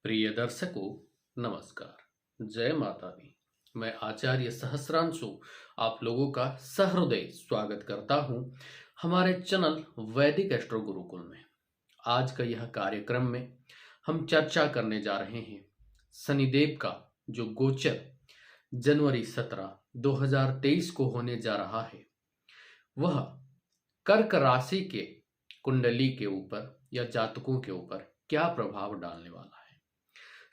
प्रिय दर्शकों, नमस्कार। जय माता दी। मैं आचार्य सहस्रांशु आप लोगों का सहृदय स्वागत करता हूं हमारे चैनल वैदिक एस्ट्रो गुरुकुल में। आज का यह कार्यक्रम में हम चर्चा करने जा रहे हैं शनिदेव का जो गोचर जनवरी 17, 2023 को होने जा रहा है, वह कर्क राशि के कुंडली के ऊपर या जातकों के ऊपर क्या प्रभाव डालने वाला है।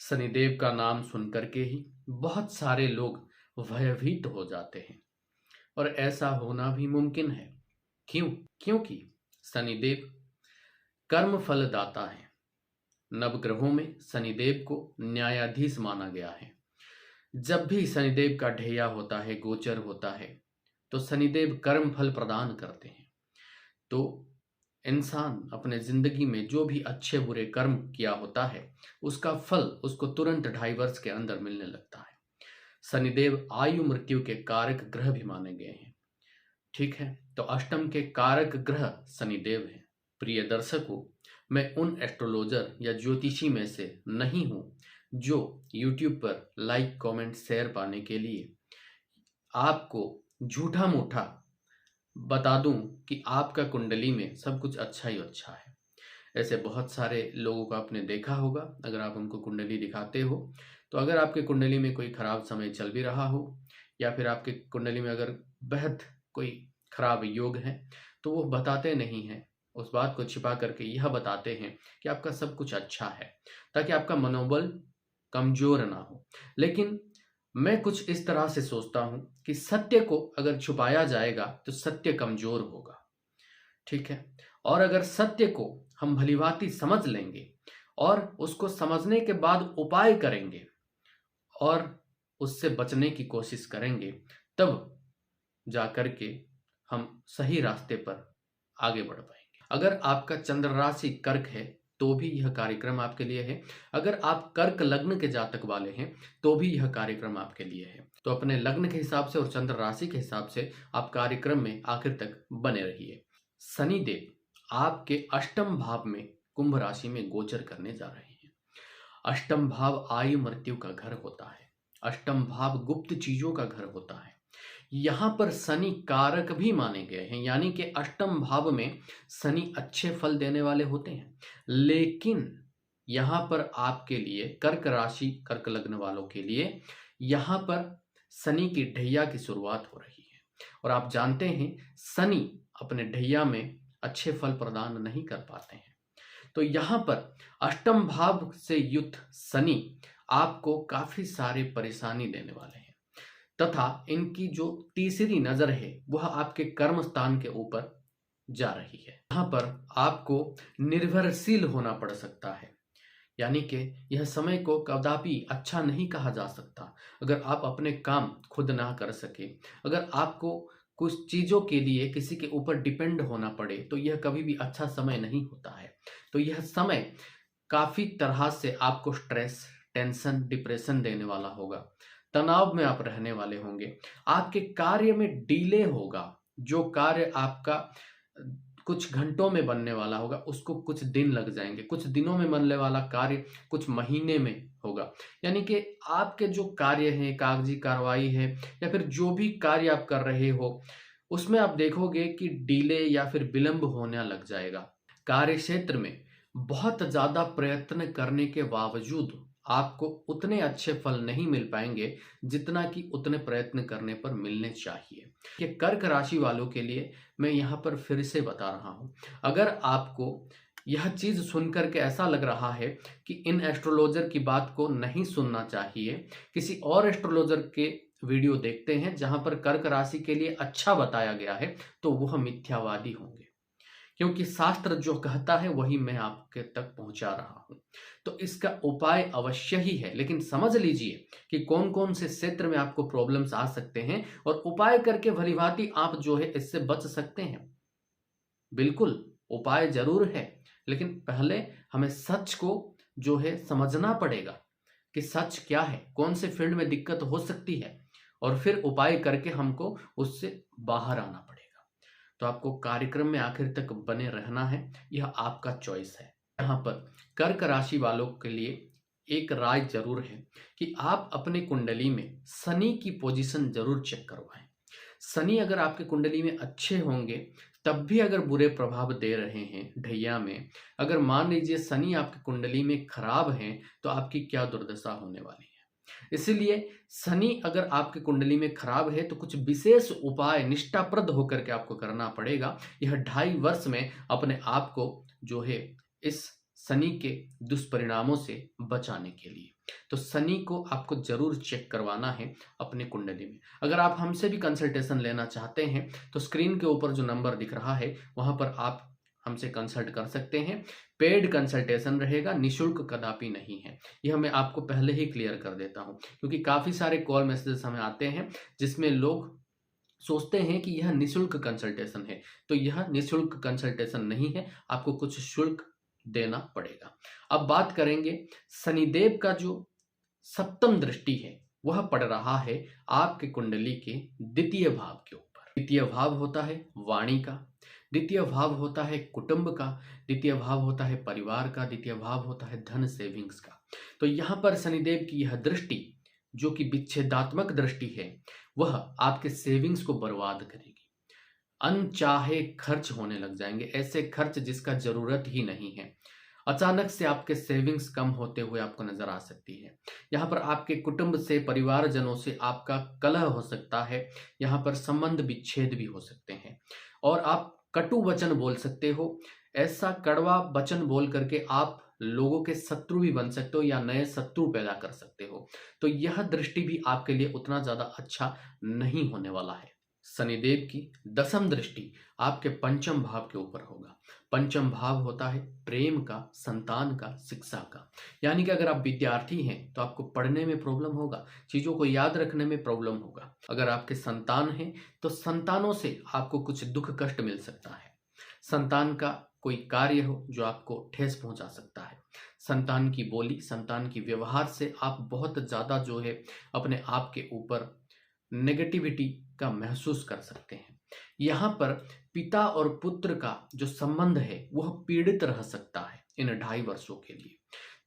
शनिदेव का नाम सुनकर के ही बहुत सारे लोग भयभीत हो जाते हैं और ऐसा होना भी मुमकिन है। क्यों? क्योंकि शनिदेव कर्म फल दाता है। नवग्रहों में शनिदेव को न्यायाधीश माना गया है। जब भी शनिदेव का ढैया होता है, गोचर होता है, तो शनिदेव कर्म फल प्रदान करते हैं। तो इंसान अपने जिंदगी में जो भी अच्छे बुरे कर्म किया होता है, उसका फल उसको तुरंत 2.5 वर्ष के अंदर मिलने लगता है। शनिदेव आयु मृत्यु के कारक ग्रह भी माने गए हैं। ठीक है, तो अष्टम के कारक ग्रह शनिदेव हैं। प्रिय दर्शकों, मैं उन एस्ट्रोलॉजर या ज्योतिषी में से नहीं हूं जो यूट्यूब पर लाइक कमेंट शेयर पाने के लिए आपको झूठा मूठा बता दूं कि आपका कुंडली में सब कुछ अच्छा ही अच्छा है। ऐसे बहुत सारे लोगों को आपने देखा होगा। अगर आप उनको कुंडली दिखाते हो, तो अगर आपके कुंडली में कोई खराब समय चल भी रहा हो या फिर आपके कुंडली में अगर बेहद कोई खराब योग है, तो वो बताते नहीं हैं। उस बात को छिपा करके यह बताते हैं कि आपका सब कुछ अच्छा है, ताकि आपका मनोबल कमजोर ना हो। लेकिन मैं कुछ इस तरह से सोचता हूं कि सत्य को अगर छुपाया जाएगा तो सत्य कमजोर होगा। ठीक है, और अगर सत्य को हम भलीभांति समझ लेंगे और उसको समझने के बाद उपाय करेंगे और उससे बचने की कोशिश करेंगे, तब जाकर के हम सही रास्ते पर आगे बढ़ पाएंगे। अगर आपका चंद्र राशि कर्क है तो भी यह कार्यक्रम आपके लिए है। अगर आप कर्क लग्न के जातक वाले हैं तो भी यह कार्यक्रम आपके लिए है। तो अपने लग्न के हिसाब से और चंद्र राशि के हिसाब से आप कार्यक्रम में आखिर तक बने रहिए। शनिदेव आपके अष्टम भाव में कुंभ राशि में गोचर करने जा रहे हैं। अष्टम भाव आयु मृत्यु का घर होता है। अष्टम भाव गुप्त चीजों का घर होता है। यहां पर शनि कारक भी माने गए हैं, यानी कि अष्टम भाव में शनि अच्छे फल देने वाले होते हैं। लेकिन यहां पर आपके लिए कर्क राशि कर्क लग्न वालों के लिए यहां पर शनि की ढैया की शुरुआत हो रही है। और आप जानते हैं शनि अपने ढैया में अच्छे फल प्रदान नहीं कर पाते हैं। तो यहां पर अष्टम भाव से युक्त शनि आपको काफी सारी परेशानी देने वाले हैं, तथा इनकी जो तीसरी नजर है वह आपके कर्म स्थान के ऊपर जा रही है। यहां पर आपको निर्भरशील होना पड़ सकता है, यानी कि यह समय को कदापि अच्छा नहीं कहा जा सकता। अगर आप अपने काम खुद ना कर सके, अगर आपको कुछ चीजों के लिए किसी के ऊपर डिपेंड होना पड़े, तो यह कभी भी अच्छा समय नहीं होता है। तो यह समय काफी तरह से आपको स्ट्रेस, टेंशन, डिप्रेशन देने वाला होगा। तनाव में आप रहने वाले होंगे। आपके कार्य में डिले होगा। जो कार्य आपका कुछ घंटों में बनने वाला होगा, उसको कुछ दिन लग जाएंगे। कुछ दिनों में बनने वाला कार्य कुछ महीने में होगा। यानी कि आपके जो कार्य हैं, कागजी कार्रवाई है या फिर जो भी कार्य आप कर रहे हो, उसमें आप देखोगे कि डिले या फिर विलंब होने लग जाएगा। कार्य क्षेत्र में बहुत ज्यादा प्रयत्न करने के बावजूद आपको उतने अच्छे फल नहीं मिल पाएंगे जितना कि उतने प्रयत्न करने पर मिलने चाहिए। कि कर्क राशि वालों के लिए मैं यहाँ पर फिर से बता रहा हूँ, अगर आपको यह चीज सुनकर के ऐसा लग रहा है कि इन एस्ट्रोलॉजर की बात को नहीं सुनना चाहिए, किसी और एस्ट्रोलॉजर के वीडियो देखते हैं जहां पर कर्क राशि के लिए अच्छा बताया गया है, तो वह मिथ्यावादी होंगे। क्योंकि शास्त्र जो कहता है वही मैं आपके तक पहुंचा रहा हूं। तो इसका उपाय अवश्य ही है, लेकिन समझ लीजिए कि कौन कौन से क्षेत्र में आपको प्रॉब्लम्स आ सकते हैं और उपाय करके भलीभांति आप जो है इससे बच सकते हैं। बिल्कुल उपाय जरूर है, लेकिन पहले हमें सच को जो है समझना पड़ेगा कि सच क्या है, कौन से फील्ड में दिक्कत हो सकती है, और फिर उपाय करके हमको उससे बाहर आना पड़ेगा। तो आपको कार्यक्रम में आखिर तक बने रहना है, यह आपका चॉइस है। यहाँ पर कर्क राशि वालों के लिए एक राय जरूर है कि आप अपने कुंडली में शनि की पोजीशन जरूर चेक करवाएं। शनि अगर आपके कुंडली में अच्छे होंगे तब भी अगर बुरे प्रभाव दे रहे हैं ढैया में, अगर मान लीजिए शनि आपकी कुंडली में खराब है तो आपकी क्या दुर्दशा होने वाली है। इसीलिए शनि अगर आपकी कुंडली में खराब है तो कुछ विशेष उपाय निष्ठाप्रद होकर के आपको करना पड़ेगा यह 2.5 वर्ष में अपने आप को जो है इस शनि के दुष्परिणामों से बचाने के लिए। तो शनि को आपको जरूर चेक करवाना है अपने कुंडली में। अगर आप हमसे भी कंसल्टेशन लेना चाहते हैं तो स्क्रीन के ऊपर जो नंबर दिख रहा है वहां पर आप हमसे कंसल्ट कर सकते हैं। पेड कंसल्टेशन रहेगा, निशुल्क कदापि नहीं है। यह मैं आपको पहले ही क्लियर कर देता हूं, क्योंकि काफी सारे कॉल मैसेजेस हमें आते हैं जिसमें लोग सोचते हैं कि यह निशुल्क कंसल्टेशन है। तो यह निशुल्क कंसल्टेशन नहीं है, आपको कुछ शुल्क देना पड़ेगा। अब बात करेंगे शनिदेव का जो सप्तम दृष्टि है वह पड़ रहा है आपके कुंडली के द्वितीय भाव के ऊपर। द्वितीय भाव होता है वाणी का, द्वितीय भाव होता है कुटुंब का, द्वितीय भाव होता है परिवार का, द्वितीय भाव होता है धन सेविंग्स का। तो यहां पर शनिदेव की यह दृष्टि जो कि विच्छेदात्मक दृष्टि है वह आपके सेविंग्स को बर्बाद करेगी। अनचाहे खर्च होने लग जाएंगे, ऐसे खर्च जिसका जरूरत ही नहीं है। अचानक से आपके सेविंग्स कम होते हुए आपको नजर आ सकती है। यहाँ पर आपके कुटुंब से, परिवारजनों से आपका कलह हो सकता है, यहाँ पर संबंध विच्छेद भी हो सकते हैं और आप कटु वचन बोल सकते हो। ऐसा कड़वा वचन बोल करके आप लोगों के शत्रु भी बन सकते हो या नए शत्रु पैदा कर सकते हो। तो यह दृष्टि भी आपके लिए उतना ज्यादा अच्छा नहीं होने वाला है। शनिदेव की दसम दृष्टि आपके पंचम भाव के ऊपर होगा। पंचम भाव होता है प्रेम का, संतान का, शिक्षा का। यानी कि अगर आप विद्यार्थी हैं तो आपको पढ़ने में प्रॉब्लम होगा, चीजों को याद रखने में प्रॉब्लम होगा। अगर आपके संतान हैं तो संतानों से आपको कुछ दुख कष्ट मिल सकता है। संतान का कोई कार्य हो जो आपको ठेस पहुंचा सकता है। संतान की बोली, संतान की व्यवहार से आप बहुत ज्यादा जो है अपने आप के ऊपर नेगेटिविटी का महसूस कर सकते हैं। यहाँ पर पिता और पुत्र का जो संबंध है वह पीड़ित रह सकता है इन 2.5 वर्षों के लिए।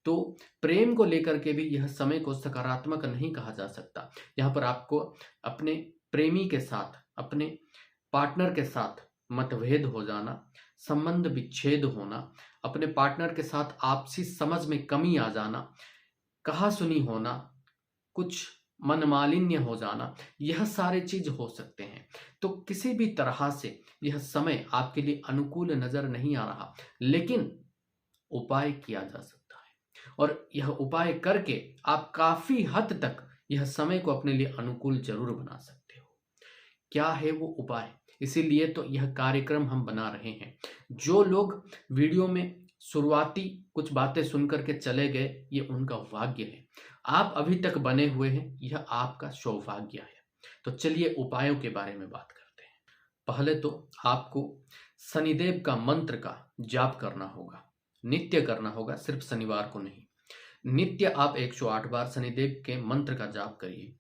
तो प्रेम को लेकर के भी यह समय को सकारात्मक नहीं कहा जा सकता। यहाँ पर आपको अपने प्रेमी के साथ, अपने पार्टनर के साथ मतभेद हो जाना, संबंध विच्छेद होना, अपने पार्टनर के साथ आपसी समझ में कमी आ जाना, कहासुनी होना, कुछ मनमालिन्य हो जाना, यह सारे चीज हो सकते हैं। तो किसी भी तरह से यह समय आपके लिए अनुकूल नजर नहीं आ रहा, लेकिन उपाय किया जा सकता है और यह उपाय करके आप काफी हद तक यह समय को अपने लिए अनुकूल जरूर बना सकते हो। क्या है वो उपाय? इसीलिए तो यह कार्यक्रम हम बना रहे हैं। जो लोग वीडियो में शुरुआती कुछ बातें सुनकर के चले गए ये उनका भाग्य है। आप अभी तक बने हुए हैं, यह आपका सौभाग्य है। तो चलिए उपायों के बारे में बात करते हैं। पहले तो आपको शनिदेव का मंत्र का जाप करना होगा, नित्य करना होगा, सिर्फ शनिवार को नहीं। नित्य आप 108 बार शनिदेव के मंत्र का जाप करिए।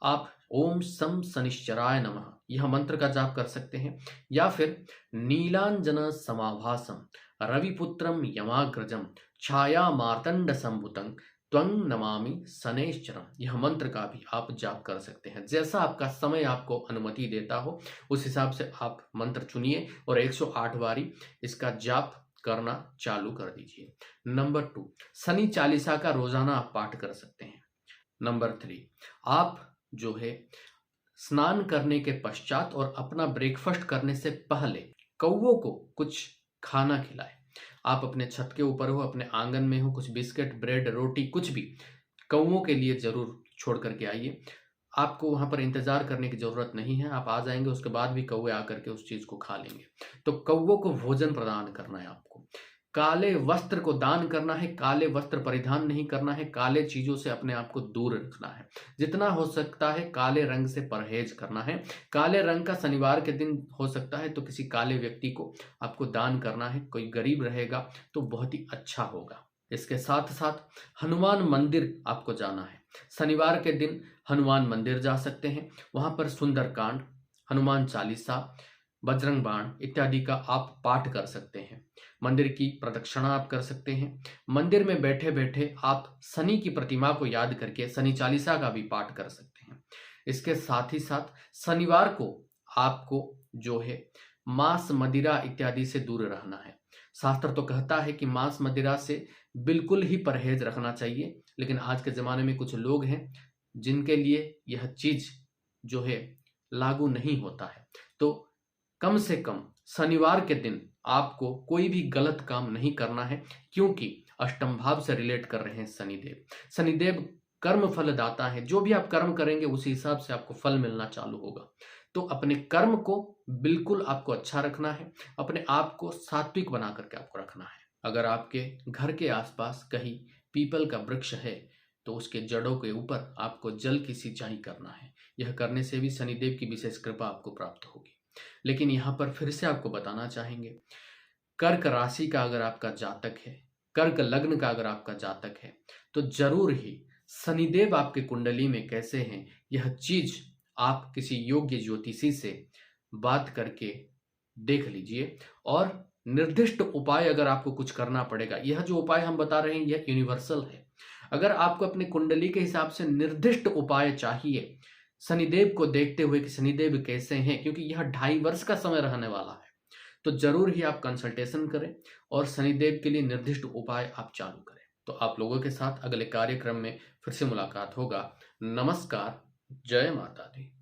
आप ओम सम शनिश्चराय नमः यह मंत्र का जाप कर सकते हैं, या फिर नीलांजन समाभासम रविपुत्रम यमाग्रजम छाया मार्तंड संभुतं त्वं नमामि शनैश्चरम यह मंत्र का भी आप जाप कर सकते हैं। जैसा आपका समय आपको अनुमति देता हो उस हिसाब से आप मंत्र चुनिए और 108 बारी इसका जाप करना चालू कर दीजिए। नंबर 2, शनि चालीसा का रोजाना आप पाठ कर सकते हैं। नंबर 3, आप जो है स्नान करने के पश्चात और अपना ब्रेकफास्ट करने से पहले कौवों को कुछ खाना खिलाएं। आप अपने छत के ऊपर हो, अपने आंगन में हो, कुछ बिस्किट, ब्रेड, रोटी, कुछ भी कौवों के लिए जरूर छोड़ करके आइए। आपको वहां पर इंतजार करने की जरूरत नहीं है, आप आ जाएंगे, उसके बाद भी कौवे आकर के उस चीज को खा लेंगे। तो कौवों को भोजन प्रदान करना है आपको। काले वस्त्र को दान करना है, काले वस्त्र परिधान नहीं करना है, काले चीजों से अपने आप को दूर रखना है। जितना हो सकता है काले रंग से परहेज करना है। काले रंग का शनिवार के दिन हो सकता है तो किसी काले व्यक्ति को आपको दान करना है। कोई गरीब रहेगा तो बहुत ही अच्छा होगा। इसके साथ साथ हनुमान मंदिर आपको जाना है। शनिवार के दिन हनुमान मंदिर जा सकते हैं, वहां पर सुंदरकांड, हनुमान चालीसा, बजरंग बाण इत्यादि का आप पाठ कर सकते हैं। मंदिर की प्रदक्षिणा आप कर सकते हैं। मंदिर में बैठे बैठे आप शनि की प्रतिमा को याद करके शनि चालीसा का भी पाठ कर सकते हैं। इसके साथ ही साथ शनिवार को आपको जो है मांस मदिरा इत्यादि से दूर रहना है। शास्त्र तो कहता है कि मांस मदिरा से बिल्कुल ही परहेज रखना चाहिए, लेकिन आज के ज़माने में कुछ लोग हैं जिनके लिए यह चीज़ जो है लागू नहीं होता है। तो कम से कम शनिवार के दिन आपको कोई भी गलत काम नहीं करना है, क्योंकि अष्टम भाव से रिलेट कर रहे हैं शनिदेव। शनिदेव कर्म फल दाता है, जो भी आप कर्म करेंगे उसी हिसाब से आपको फल मिलना चालू होगा। तो अपने कर्म को बिल्कुल आपको अच्छा रखना है, अपने आप को सात्विक बना करके आपको रखना है। अगर आपके घर के आसपास कहीं पीपल का वृक्ष है तो उसके जड़ों के ऊपर आपको जल की सिंचाई करना है। यह करने से भी शनिदेव की विशेष कृपा आपको प्राप्त होगी। लेकिन यहाँ पर फिर से आपको बताना चाहेंगे, कर्क राशि का अगर आपका जातक है, कर्क लग्न का अगर आपका जातक है, तो जरूर ही शनिदेव आपके कुंडली में कैसे हैं, यह चीज आप किसी योग्य ज्योतिषी से बात करके देख लीजिए। और निर्दिष्ट उपाय अगर आपको कुछ करना पड़ेगा, यह जो उपाय हम बता रहे हैं यह यूनिवर्सल है। अगर आपको अपने कुंडली के हिसाब से निर्दिष्ट उपाय चाहिए, शनिदेव को देखते हुए कि शनिदेव कैसे हैं, क्योंकि यह 2.5 वर्ष का समय रहने वाला है, तो जरूर ही आप कंसल्टेशन करें और शनिदेव के लिए निर्दिष्ट उपाय आप चालू करें। तो आप लोगों के साथ अगले कार्यक्रम में फिर से मुलाकात होगा। नमस्कार, जय माता दी।